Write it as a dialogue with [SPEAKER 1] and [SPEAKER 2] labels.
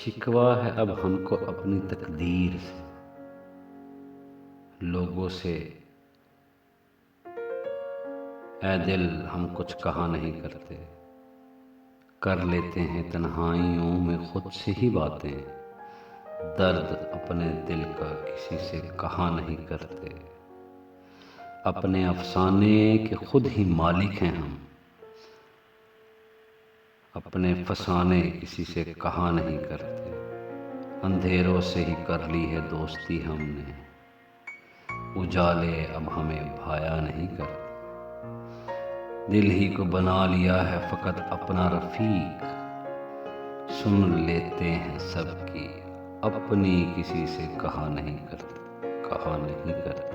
[SPEAKER 1] शिकवा है अब हमको अपनी तकदीर से, लोगों से ऐ दिल हम कुछ कहा नहीं करते। कर लेते हैं तन्हाइयों में खुद से ही बातें, दर्द अपने दिल का किसी से कहा नहीं करते। अपने अफसाने के खुद ही मालिक हैं हम, अपने फसाने किसी से कहा नहीं करते। अंधेरों से ही कर ली है दोस्ती हमने, उजाले अब हमें भाया नहीं करते। दिल ही को बना लिया है फ़कत अपना रफ़ीक, सुन लेते हैं सबकी अपनी किसी से कहा नहीं करते।